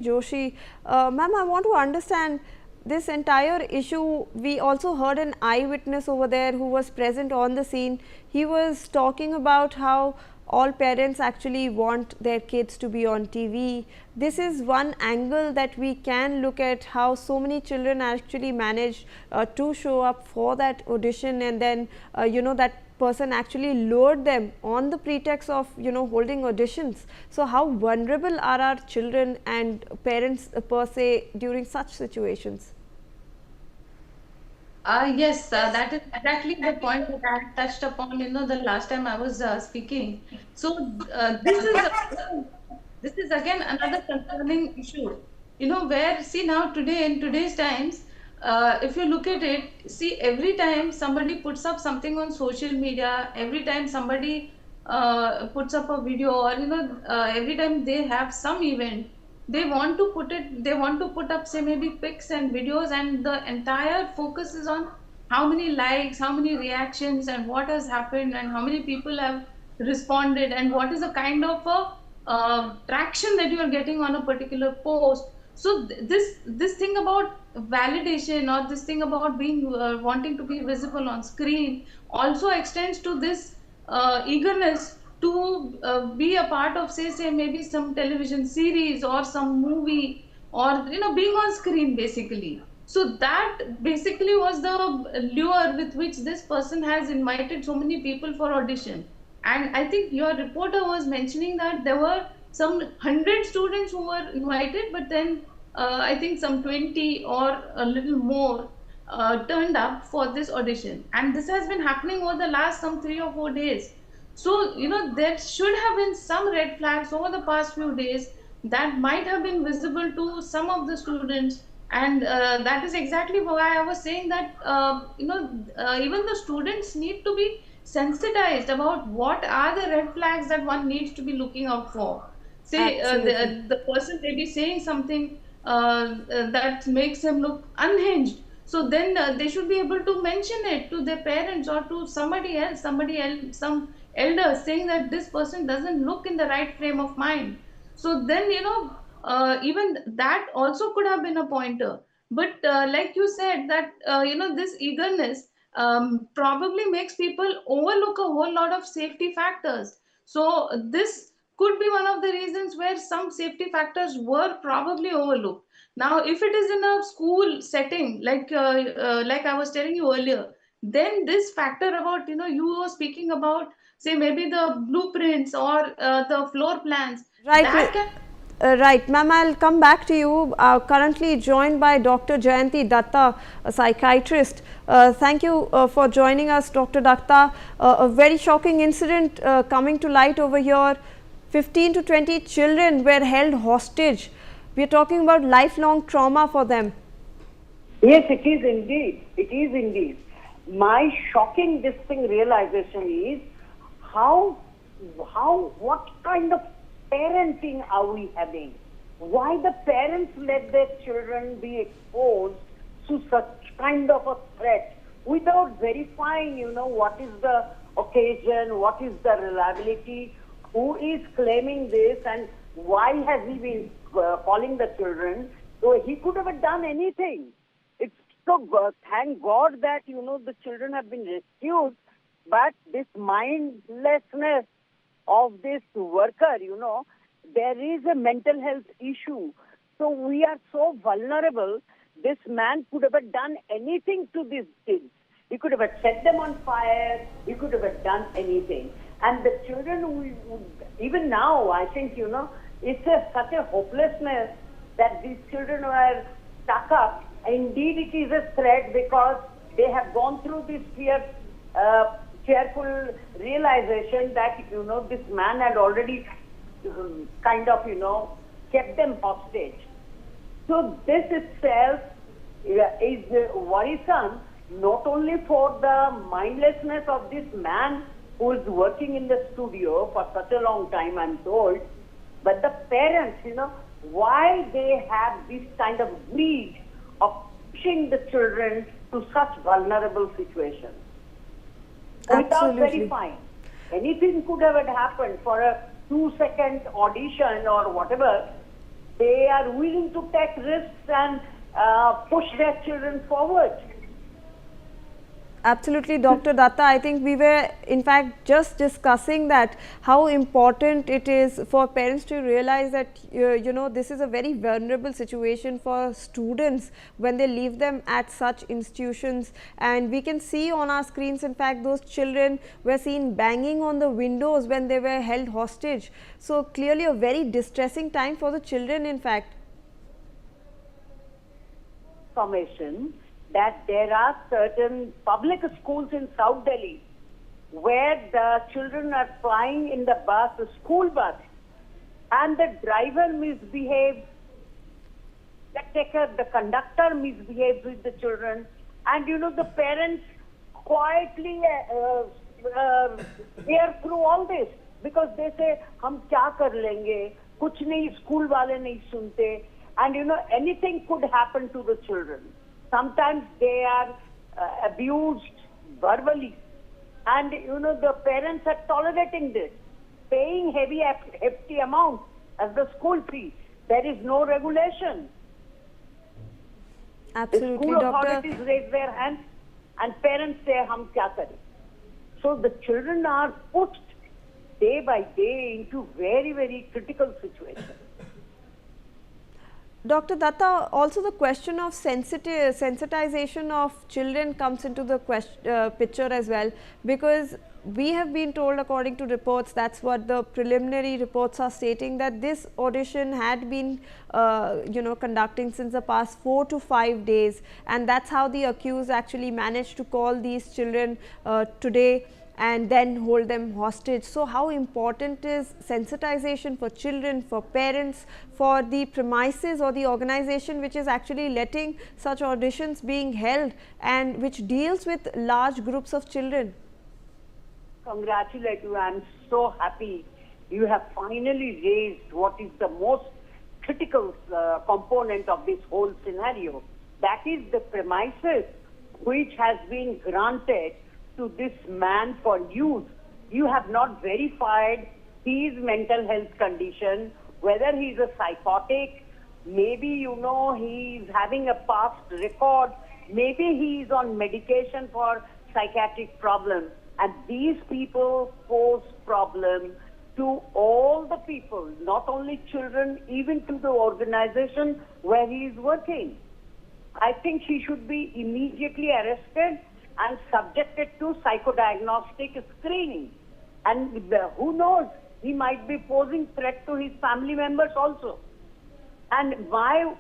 Joshi. Ma'am, I want to understand this entire issue. We also heard an eyewitness over there who was present on the scene. He was talking about how all parents actually want their kids to be on TV. This is one angle that we can look at, how so many children actually manage to show up for that audition, and then that person actually lured them on the pretext of holding auditions. So how vulnerable are our children and parents per se during such situations? Yes, that is exactly the point that I touched upon, the last time I was speaking. So this is again another concerning issue, where see now today in today's times, if you look at it, see every time somebody puts up something on social media, every time somebody puts up a video, or every time they have some event, they want to put up, say, maybe pics and videos, and the entire focus is on how many likes, how many reactions, and what has happened, and how many people have responded, and what is the kind of a traction that you are getting on a particular post. So this thing about validation, or this thing about being wanting to be visible on screen, also extends to this eagerness to be a part of, say maybe some television series or some movie, or being on screen basically. So that basically was the lure with which this person has invited so many people for audition. And I think your reporter was mentioning that there were some 100 students who were invited, but then I think some 20 or a little more turned up for this audition. And this has been happening over the last some 3 or 4 days. So, there should have been some red flags over the past few days that might have been visible to some of the students. And that is exactly why I was saying that, even the students need to be sensitized about what are the red flags that one needs to be looking out for. Say, Absolutely. the person may be saying something that makes him look unhinged. So then they should be able to mention it to their parents or to somebody else, some elders, saying that this person doesn't look in the right frame of mind. So then, even that also could have been a pointer. But like you said, that, this eagerness probably makes people overlook a whole lot of safety factors. So this could be one of the reasons where some safety factors were probably overlooked. Now, if it is in a school setting, like I was telling you earlier, then this factor about, you were speaking about, say maybe the blueprints or the floor plans, Right. that can. Right, ma'am, I'll come back to you. Currently joined by Dr. Jayanti Datta, a psychiatrist. Thank you for joining us, Dr. Datta. A very shocking incident coming to light over here. 15 to 20 children were held hostage. We are talking about lifelong trauma for them. Yes, it is indeed. It is indeed. My shocking this thing realization is what kind of parenting are we having? Why the parents let their children be exposed to such kind of a threat without verifying, what is the occasion, what is the reliability, who is claiming this, and why has he been calling the children? So he could have done anything. It's so thank God that the children have been rescued, but this mindlessness of this worker, there is a mental health issue. So we are so vulnerable. This man could have done anything to these kids. He could have set them on fire. He could have done anything. And the children, even now, I think, it's such a hopelessness that these children were stuck up. Indeed, it is a threat because they have gone through this fearful realization that, this man had already kind of, kept them hostage. So this itself is worrisome, not only for the mindlessness of this man who is working in the studio for such a long time, I'm told, but the parents, why they have this kind of greed of pushing the children to such vulnerable situations. Without verifying. Anything could have happened for a 2-second audition or whatever. they are willing to take risks and push their children forward. Absolutely, Dr. Datta. I think we were in fact just discussing that how important it is for parents to realize that this is a very vulnerable situation for students when they leave them at such institutions, and we can see on our screens in fact those children were seen banging on the windows when they were held hostage. So clearly a very distressing time for the children in fact. Information that there are certain public schools in South Delhi where the children are flying in the bus, the school bus, and the driver misbehaves, the conductor misbehaves with the children, and the parents quietly bear through all this because they say, "Hum kya kar lenge? Kuch nahi, school wale nahi sunte," and anything could happen to the children. Sometimes they are abused verbally, and the parents are tolerating this, paying hefty amount as the school fee. There is no regulation. Absolutely, the school Doctor. authorities raise their hands, and parents say, "Hum kya kare?" So the children are pushed day by day into very, very critical situations. Dr. Datta, also the question of sensitization of children comes into the picture as well, because we have been told, according to reports, that's what the preliminary reports are stating, that this audition had been conducting since the past 4 to 5 days, and that's how the accused actually managed to call these children today and then hold them hostage. So how important is sensitization for children, for parents, for the premises or the organization which is actually letting such auditions being held and which deals with large groups of children? Congratulate you. I am so happy you have finally raised what is the most critical component of this whole scenario. That is the premises which has been granted to this man for use. You have not verified his mental health condition, whether he is a psychotic, maybe he is having a past record, maybe he is on medication for psychiatric problems. And these people pose problem to all the people, not only children, even to the organization where he is working. I think he should be immediately arrested and subjected to psychodiagnostic screening. And who knows, he might be posing threat to his family members also. And my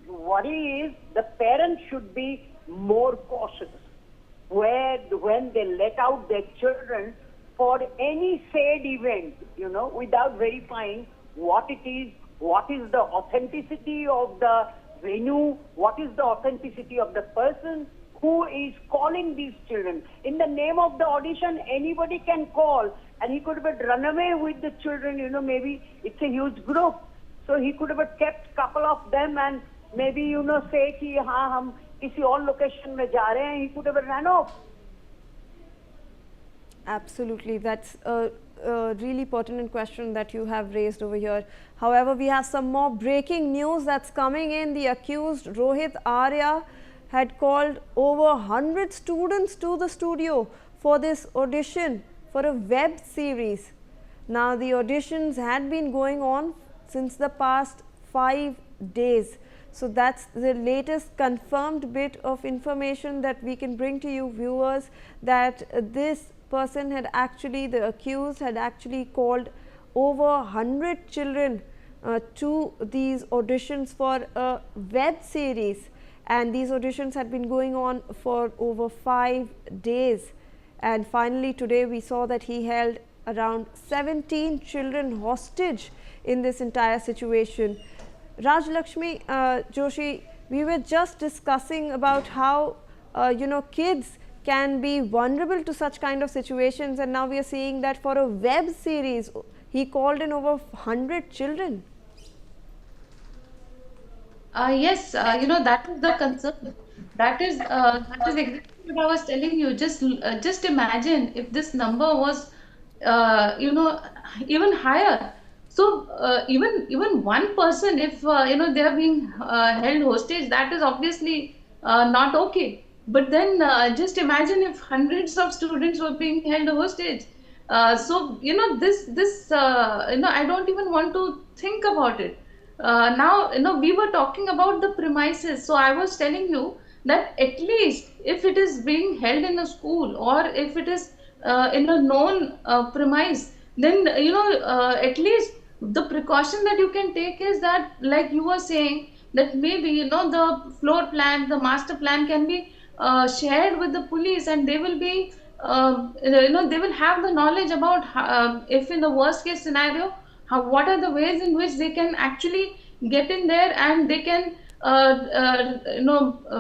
worry is the parents should be more cautious when they let out their children for any said event, without verifying what it is, what is the authenticity of the venue, what is the authenticity of the person who is calling these children. In the name of the audition, anybody can call, and he could have run away with the children, maybe it's a huge group. So he could have kept couple of them and maybe, say, ki, haan, hum kisi aur location mein ja rahe hain. He could have ran off. Absolutely, that's a really pertinent question that you have raised over here. However, we have some more breaking news that's coming in. The accused Rohit Arya had called over 100 students to the studio for this audition for a web series. Now, the auditions had been going on since the past 5 days. So that's the latest confirmed bit of information that we can bring to you viewers, that this person had actually, the accused had actually called over 100 children to these auditions for a web series, and these auditions had been going on for over 5 days. And finally today we saw that he held around 17 children hostage in this entire situation. Raj Lakshmi Joshi, we were just discussing about how kids can be vulnerable to such kind of situations, and now we are seeing that for a web series he called in over 100 children. Yes, that is the concern. That is exactly what I was telling you. Just imagine if this number was, even higher. So even one person, if they are being held hostage, that is obviously not okay. But then just imagine if hundreds of students were being held hostage. So this I don't even want to think about it. Now we were talking about the premises. So I was telling you that at least if it is being held in a school, or if it is in a known premise, then at least the precaution that you can take is that, like you were saying, that maybe the floor plan, the master plan can be shared with the police, and they will be they will have the knowledge about if in the worst case scenario, what are the ways in which they can actually get in there, and they can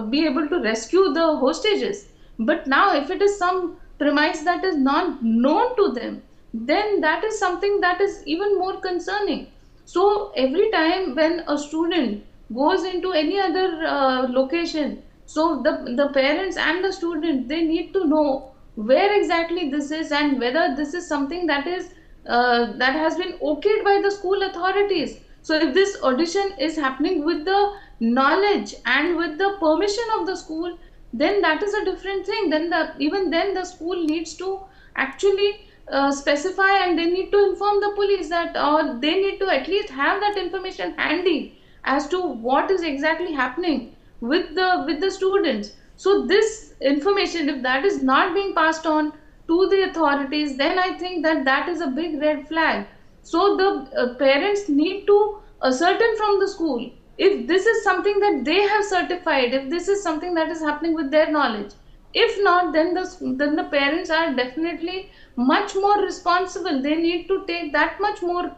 be able to rescue the hostages. But now if it is some premise that is not known to them, then that is something that is even more concerning. So every time when a student goes into any other location, so the parents and the student, they need to know where exactly this is, and whether this is something that is that has been okayed by the school authorities. So if this audition is happening with the knowledge and with the permission of the school, then that is a different thing. Then even then the school needs to actually specify, and they need to inform the police that, or they need to at least have that information handy as to what is exactly happening with the students. So this information, if that is not being passed on to the authorities, then I think that that is a big red flag. So the parents need to ascertain from the school if this is something that they have certified, if this is something that is happening with their knowledge. If not, then the parents are definitely much more responsible. They need to take that much more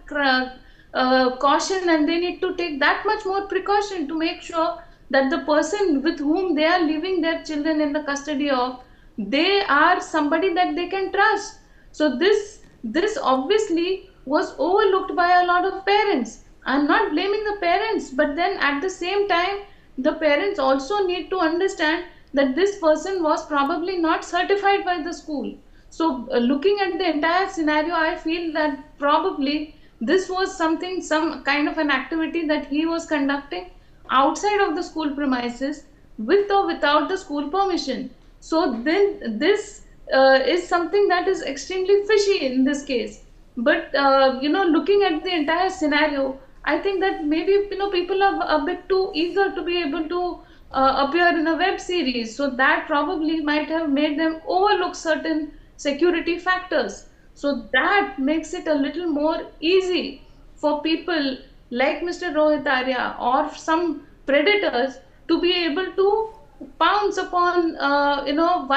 caution, and they need to take that much more precaution to make sure that the person with whom they are leaving their children in the custody of, they are somebody that they can trust. So this obviously was overlooked by a lot of parents. I'm not blaming the parents, but then at the same time, the parents also need to understand that this person was probably not certified by the school. So looking at the entire scenario, I feel that probably this was something, some kind of an activity that he was conducting outside of the school premises, with or without the school permission. So then this is something that is extremely fishy in this case. But looking at the entire scenario, I think that maybe people are a bit too eager to be able to appear in a web series. So that probably might have made them overlook certain security factors. So that makes it a little more easy for people like Mr. Rohit Arya or some predators to be able to pounce upon vulnerable